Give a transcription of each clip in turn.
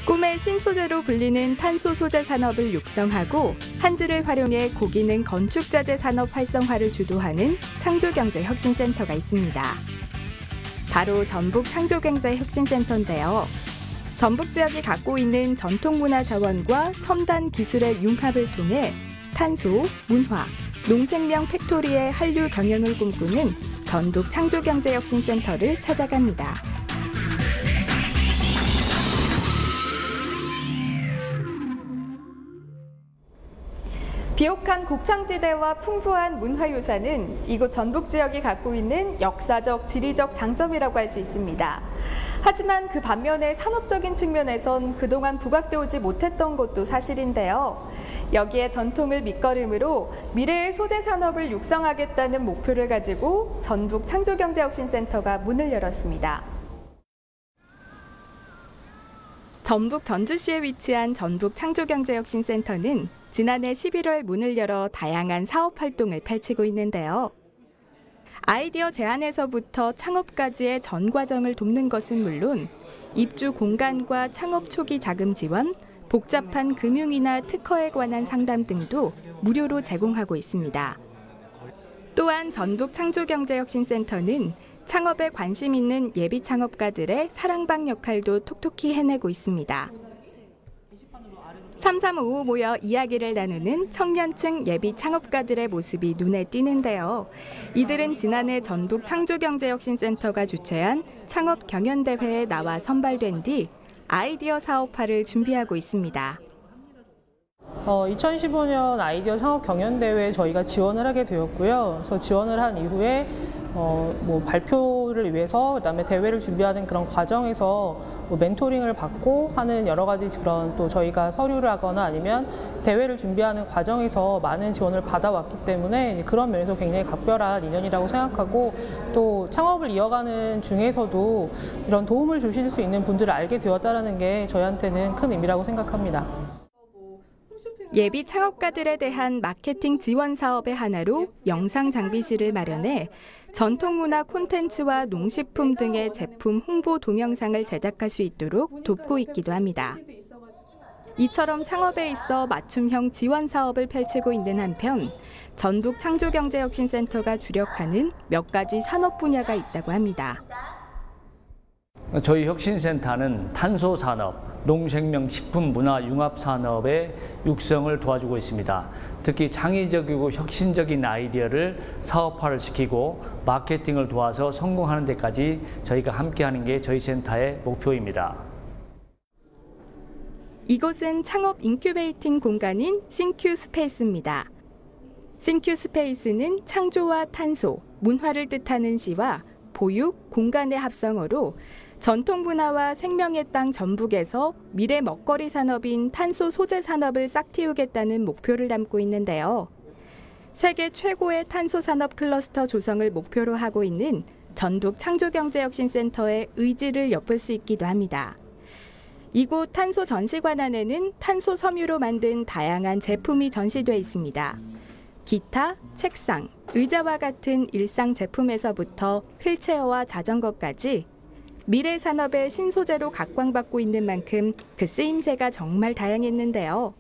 꿈의 신소재로 불리는 탄소 소재 산업을 육성하고 한지를 활용해 고기능 건축자재 산업 활성화를 주도하는 창조경제혁신센터가 있습니다. 바로 전북 창조경제혁신센터인데요. 전북 지역이 갖고 있는 전통문화 자원과 첨단 기술의 융합을 통해 탄소, 문화, 농생명 팩토리의 한류 경영을 꿈꾸는 전북 창조경제혁신센터를 찾아갑니다. 비옥한 곡창지대와 풍부한 문화유산은 이곳 전북 지역이 갖고 있는 역사적, 지리적 장점이라고 할 수 있습니다. 하지만 그 반면에 산업적인 측면에선 그동안 부각되어 오지 못했던 것도 사실인데요. 여기에 전통을 밑거름으로 미래의 소재 산업을 육성하겠다는 목표를 가지고 전북 창조경제혁신센터가 문을 열었습니다. 전북 전주시에 위치한 전북 창조경제혁신센터는 지난해 11월 문을 열어 다양한 사업 활동을 펼치고 있는데요. 아이디어 제안에서부터 창업까지의 전 과정을 돕는 것은 물론 입주 공간과 창업 초기 자금 지원, 복잡한 금융이나 특허에 관한 상담 등도 무료로 제공하고 있습니다. 또한 전북 창조경제혁신센터는 창업에 관심 있는 예비 창업가들의 사랑방 역할도 톡톡히 해내고 있습니다. 3355 모여 이야기를 나누는 청년층 예비 창업가들의 모습이 눈에 띄는데요. 이들은 지난해 전북 창조경제혁신센터가 주최한 창업 경연대회에 나와 선발된 뒤 아이디어 사업화를 준비하고 있습니다. 2015년 아이디어 창업 경연대회에 저희가 지원을 하게 되었고요. 그래서 지원을 한 이후에 발표를 위해서 그다음에 대회를 준비하는 그런 과정에서 멘토링을 받고 하는 여러 가지 그런 또 저희가 서류를 하거나 아니면 대회를 준비하는 과정에서 많은 지원을 받아왔기 때문에 그런 면에서 굉장히 각별한 인연이라고 생각하고 또 창업을 이어가는 중에서도 이런 도움을 주실 수 있는 분들을 알게 되었다는 게 저희한테는 큰 의미라고 생각합니다. 예비 창업가들에 대한 마케팅 지원 사업의 하나로 영상 장비실을 마련해 전통문화 콘텐츠와 농식품 등의 제품 홍보 동영상을 제작할 수 있도록 돕고 있기도 합니다. 이처럼 창업에 있어 맞춤형 지원 사업을 펼치고 있는 한편 전북 창조경제혁신센터가 주력하는 몇 가지 산업 분야가 있다고 합니다. 저희 혁신센터는 탄소 산업, 농생명 식품 문화 융합 산업의 육성을 도와주고 있습니다. 특히 창의적이고 혁신적인 아이디어를 사업화를 시키고 마케팅을 도와서 성공하는 데까지 저희가 함께하는 게 저희 센터의 목표입니다. 이곳은 창업 인큐베이팅 공간인 싱큐 스페이스입니다. 싱큐 스페이스는 창조와 탄소, 문화를 뜻하는 시와 보육, 공간의 합성어로 전통 문화와 생명의 땅 전북에서 미래 먹거리 산업인 탄소 소재 산업을 싹틔우겠다는 목표를 담고 있는데요. 세계 최고의 탄소 산업 클러스터 조성을 목표로 하고 있는 전북 창조경제혁신센터의 의지를 엿볼 수 있기도 합니다. 이곳 탄소 전시관 안에는 탄소 섬유로 만든 다양한 제품이 전시돼 있습니다. 기타, 책상, 의자와 같은 일상 제품에서부터 휠체어와 자전거까지 미래 산업의 신소재로 각광받고 있는 만큼 그 쓰임새가 정말 다양했는데요.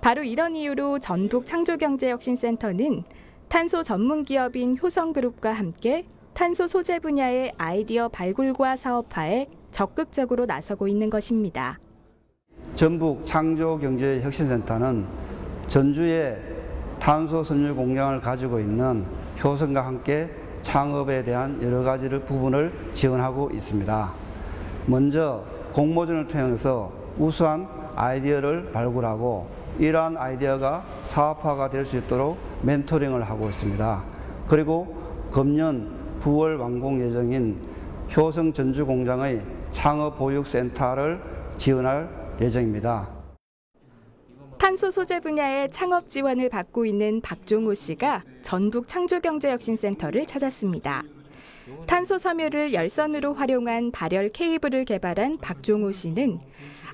바로 이런 이유로 전북 창조경제혁신센터는 탄소 전문 기업인 효성그룹과 함께 탄소 소재 분야의 아이디어 발굴과 사업화에 적극적으로 나서고 있는 것입니다. 전북 창조경제혁신센터는 전주에 탄소 섬유 공장을 가지고 있는 효성과 함께 창업에 대한 여러 가지 부분을 지원하고 있습니다. 먼저 공모전을 통해서 우수한 아이디어를 발굴하고 이러한 아이디어가 사업화가 될 수 있도록 멘토링을 하고 있습니다. 그리고 금년 9월 완공 예정인 효성 전주 공장의 창업 보육센터를 지원할 예정입니다. 탄소 소재 분야의 창업 지원을 받고 있는 박종호 씨가 전북 창조경제혁신센터를 찾았습니다. 탄소 섬유를 열선으로 활용한 발열 케이블을 개발한 박종호 씨는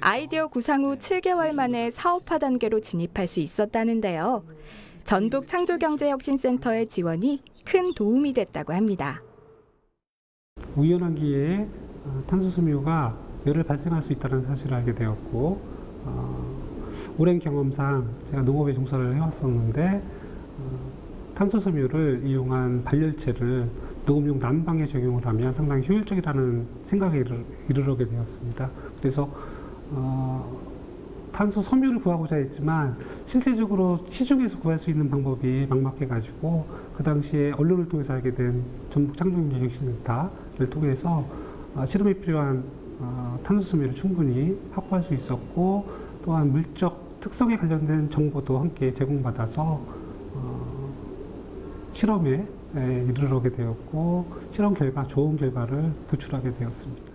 아이디어 구상 후 7개월 만에 사업화 단계로 진입할 수 있었다는데요. 전북 창조경제혁신센터의 지원이 큰 도움이 됐다고 합니다. 우연한 기회에 탄소 섬유가 열을 발생할 수 있다는 사실을 알게 되었고, 오랜 경험상 제가 농업에 종사를 해왔었는데 탄소 섬유를 이용한 발열체를 녹음용 난방에 적용을 하면 상당히 효율적이라는 생각에 이르게 되었습니다. 그래서 탄소 섬유를 구하고자 했지만 실제적으로 시중에서 구할 수 있는 방법이 막막해가지고 그 당시에 언론을 통해서 알게 된 전북 창조경제혁신센터를 통해서 실험에 필요한 탄소 섬유를 충분히 확보할 수 있었고, 또한 물적 특성에 관련된 정보도 함께 제공받아서 실험에 이르게 되었고, 실험 결과 좋은 결과를 도출하게 되었습니다.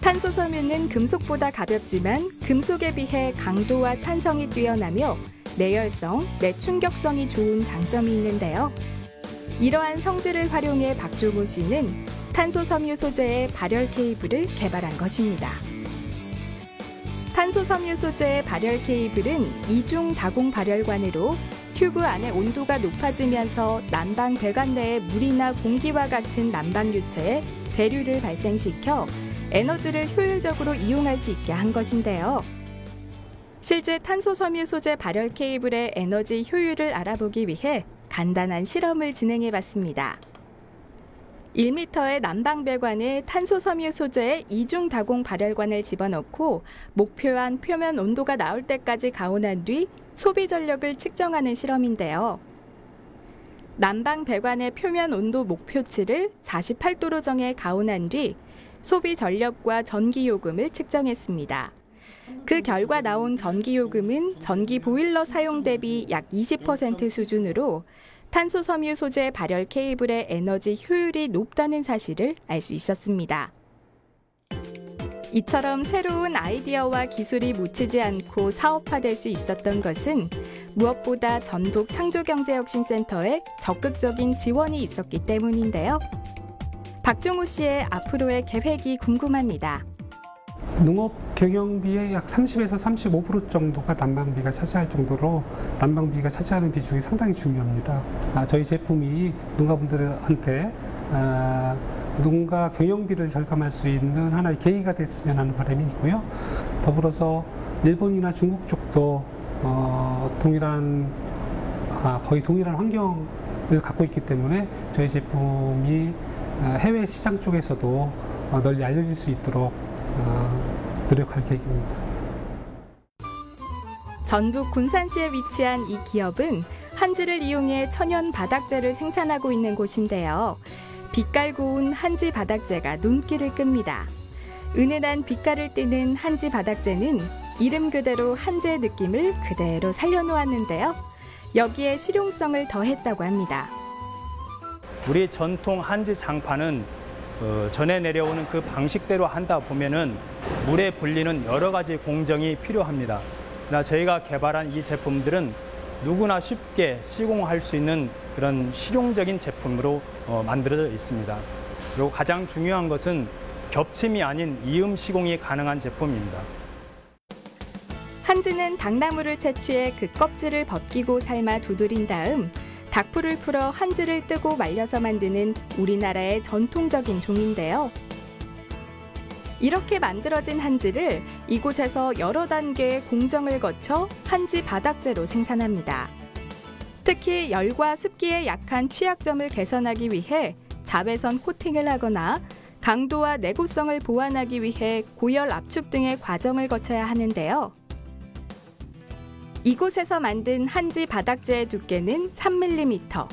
탄소 섬유는 금속보다 가볍지만 금속에 비해 강도와 탄성이 뛰어나며 내열성, 내충격성이 좋은 장점이 있는데요. 이러한 성질을 활용해 박종호 씨는 탄소 섬유 소재의 발열 케이블을 개발한 것입니다. 탄소 섬유 소재의 발열 케이블은 이중 다공 발열관으로 튜브 안의 온도가 높아지면서 난방 배관 내의 물이나 공기와 같은 난방 유체에 대류를 발생시켜 에너지를 효율적으로 이용할 수 있게 한 것인데요. 실제 탄소 섬유 소재 발열 케이블의 에너지 효율을 알아보기 위해 간단한 실험을 진행해 봤습니다. 1m의 난방 배관에 탄소 섬유 소재의 이중 다공 발열관을 집어넣고 목표한 표면 온도가 나올 때까지 가온한 뒤 소비 전력을 측정하는 실험인데요. 난방 배관의 표면 온도 목표치를 48도로 정해 가온한 뒤 소비 전력과 전기 요금을 측정했습니다. 그 결과 나온 전기 요금은 전기 보일러 사용 대비 약 20% 수준으로 탄소 섬유 소재 발열 케이블의 에너지 효율이 높다는 사실을 알 수 있었습니다. 이처럼 새로운 아이디어와 기술이 묻히지 않고 사업화될 수 있었던 것은 무엇보다 전북 창조경제혁신센터의 적극적인 지원이 있었기 때문인데요. 박종호 씨의 앞으로의 계획이 궁금합니다. 농업 경영비의 약 30에서 35% 정도가 난방비가 차지할 정도로 난방비가 차지하는 비중이 상당히 중요합니다. 저희 제품이 농가분들한테 농가 경영비를 절감할 수 있는 하나의 계기가 됐으면 하는 바람이 있고요. 더불어서 일본이나 중국 쪽도 거의 동일한 환경을 갖고 있기 때문에 저희 제품이 해외 시장 쪽에서도 널리 알려질 수 있도록 노력할 계획입니다. 전북 군산시에 위치한 이 기업은 한지를 이용해 천연 바닥재를 생산하고 있는 곳인데요. 빛깔 고운 한지 바닥재가 눈길을 끕니다. 은은한 빛깔을 띠는 한지 바닥재는 이름 그대로 한지의 느낌을 그대로 살려놓았는데요. 여기에 실용성을 더했다고 합니다. 우리 전통 한지 장판은 전해 내려오는 그 방식대로 한다 보면은 물에 불리는 여러 가지 공정이 필요합니다. 그러나 저희가 개발한 이 제품들은 누구나 쉽게 시공할 수 있는 그런 실용적인 제품으로 만들어져 있습니다. 그리고 가장 중요한 것은 겹침이 아닌 이음 시공이 가능한 제품입니다. 한지는 당나무를 채취해 그 껍질을 벗기고 삶아 두드린 다음 닭풀을 풀어 한지를 뜨고 말려서 만드는 우리나라의 전통적인 종인데요. 이렇게 만들어진 한지를 이곳에서 여러 단계의 공정을 거쳐 한지 바닥재로 생산합니다. 특히 열과 습기에 약한 취약점을 개선하기 위해 자외선 코팅을 하거나 강도와 내구성을 보완하기 위해 고열 압축 등의 과정을 거쳐야 하는데요. 이곳에서 만든 한지 바닥재의 두께는 3mm,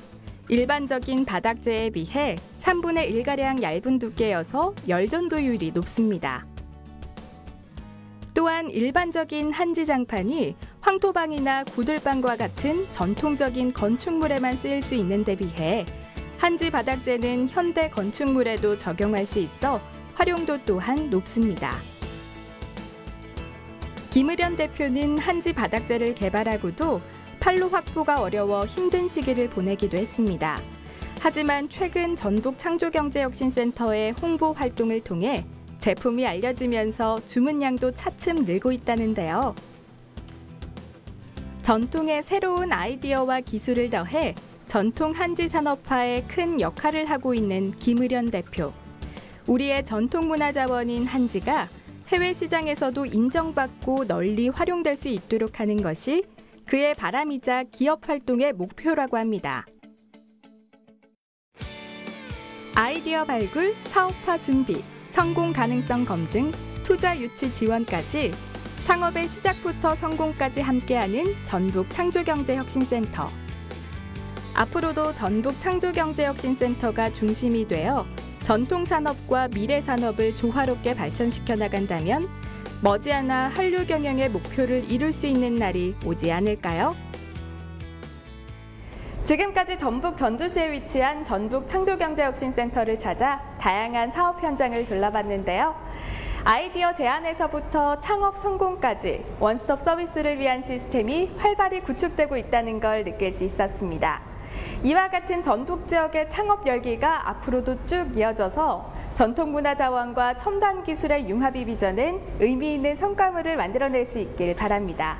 일반적인 바닥재에 비해 3분의 1가량 얇은 두께여서 열전도율이 높습니다. 또한 일반적인 한지 장판이 황토방이나 구들방과 같은 전통적인 건축물에만 쓰일 수 있는 데 비해 한지 바닥재는 현대 건축물에도 적용할 수 있어 활용도 또한 높습니다. 김의련 대표는 한지 바닥재를 개발하고도 판로 확보가 어려워 힘든 시기를 보내기도 했습니다. 하지만 최근 전북 창조경제혁신센터의 홍보 활동을 통해 제품이 알려지면서 주문량도 차츰 늘고 있다는데요. 전통의 새로운 아이디어와 기술을 더해 전통 한지 산업화에 큰 역할을 하고 있는 김의련 대표. 우리의 전통문화자원인 한지가 해외 시장에서도 인정받고 널리 활용될 수 있도록 하는 것이 그의 바람이자 기업 활동의 목표라고 합니다. 아이디어 발굴, 사업화 준비, 성공 가능성 검증, 투자 유치 지원까지 창업의 시작부터 성공까지 함께하는 전북 창조경제혁신센터. 앞으로도 전북 창조경제혁신센터가 중심이 되어 전통산업과 미래산업을 조화롭게 발전시켜 나간다면 머지않아 한류 경영의 목표를 이룰 수 있는 날이 오지 않을까요? 지금까지 전북 전주시에 위치한 전북 창조경제혁신센터를 찾아 다양한 사업 현장을 둘러봤는데요. 아이디어 제안에서부터 창업 성공까지 원스톱 서비스를 위한 시스템이 활발히 구축되고 있다는 걸 느낄 수 있었습니다. 이와 같은 전북 지역의 창업 열기가 앞으로도 쭉 이어져서 전통문화자원과 첨단 기술의 융합이 빚어낸 의미 있는 성과물을 만들어낼 수 있길 바랍니다.